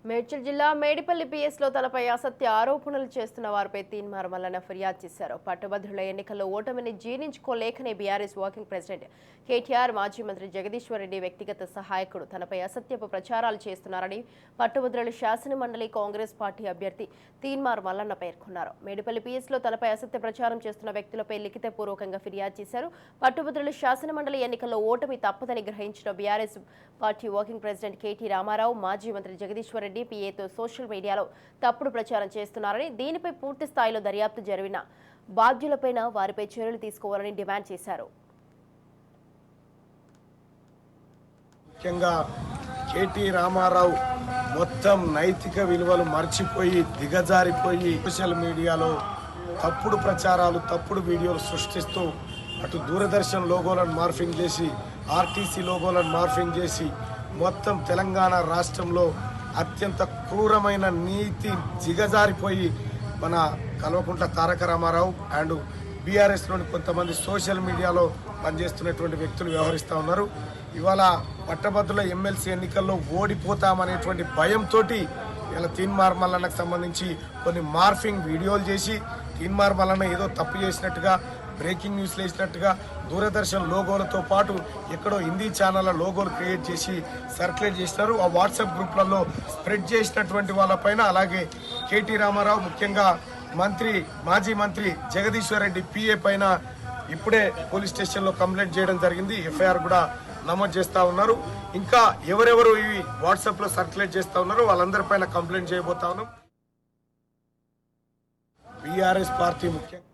మేడ్చల్ జిల్లా మేడిపల్లి పిఎస్లో తనపై అసత్య ఆరోపణలు చేస్తున్న వారిపై తీన్మార్ మల్లన్న ఫిర్యాదు చేశారు. పట్టభద్రుల ఎన్నికల్లో ఓటమిని జీర్ణించుకోలేకనే బీఆర్ఎస్ వర్కింగ్ ప్రెసిడెంట్ కేటీఆర్, మాజీ మంత్రి జగదీశ్వర్ రెడ్డి వ్యక్తిగత సహాయకుడు తనపై అసత్యపు ప్రచారాలు చేస్తున్నారని పట్టభద్రుల శాసనమండలి కాంగ్రెస్ పార్టీ అభ్యర్థి తీన్మార్ మల్లన్న పేర్కొన్నారు. మేడిపల్లి పిఎస్లో తనపై అసత్య ప్రచారం చేస్తున్న వ్యక్తులపై లిఖితపూర్వకంగా ఫిర్యాదు చేశారు. పట్టభద్రుల శాసనమండలి ఎన్నికల్లో ఓటమి తప్పదని గ్రహించిన BRS party working president KT Ramarao, మాజీ మంత్రి జగదీశ్వర్ రెడ్డి పిఏతో సోషల్ మీడియాలో తప్పుడు ప్రచారం చేస్తున్నారని, దీనిపై పూర్తి స్థాయిలో దర్యాప్తు జరిగిన బాధ్యులపైన వారిపై చర్యలు తీసుకోవాలని డిమాండ్ చేశారు. ముఖ్యంగా కేటీ రామారావు మొత్తం నైతిక విలువలు మర్చిపోయి దిగజారిపోయి సోషల్ మీడియాలో తప్పుడు ప్రచారాలు, తప్పుడు వీడియోలు సృష్టిస్తూ అటు దూరదర్శన్ లోగోలను మార్ఫింగ్ చేసి, ఆర్టీసీ లోగోలను మార్ఫింగ్ చేసి మొత్తం తెలంగాణ రాష్ట్రంలో అత్యంత క్రూరమైన నీతి దిగజారిపోయి మన కల్వకుంట్ల తారక రామారావు అండ్ బీఆర్ఎస్లోని కొంతమంది సోషల్ మీడియాలో పనిచేస్తున్నటువంటి వ్యక్తులు వ్యవహరిస్తూ ఉన్నారు. ఇవాళ పట్టభద్రుల ఎమ్మెల్సీ ఎన్నికల్లో ఓడిపోతామనేటువంటి భయంతో ఇలా తీన్మార్ మల్లన్నకు సంబంధించి కొన్ని మార్ఫింగ్ వీడియోలు చేసి తీన్మార్ మల్లన్న ఏదో తప్పు చేసినట్టుగా, బ్రేకింగ్ న్యూస్లు వేసినట్టుగా దూరదర్శన్ లోగోలతో పాటు ఎక్కడో హిందీ ఛానళ్ళ లోగోలు క్రియేట్ చేసి సర్క్యులేట్ చేసినారు. ఆ వాట్సాప్ గ్రూప్లలో స్ప్రెడ్ చేసినటువంటి వాళ్ళపైన, అలాగే కేటీ రామారావు ముఖ్యంగా మాజీ మంత్రి జగదీశ్వర్ రెడ్డి పిఏ పైన ఇప్పుడే పోలీస్ స్టేషన్లో కంప్లైంట్ చేయడం జరిగింది. ఎఫ్ఐఆర్ కూడా నమోదు చేస్తూ ఉన్నారు. ఇంకా ఎవరెవరు ఇవి వాట్సాప్లో సర్క్యులేట్ చేస్తూ ఉన్నారో వాళ్ళందరిపైన కంప్లైంట్ చేయబోతా ఉన్నాం. బీఆర్ఎస్ పార్టీ ముఖ్యంగా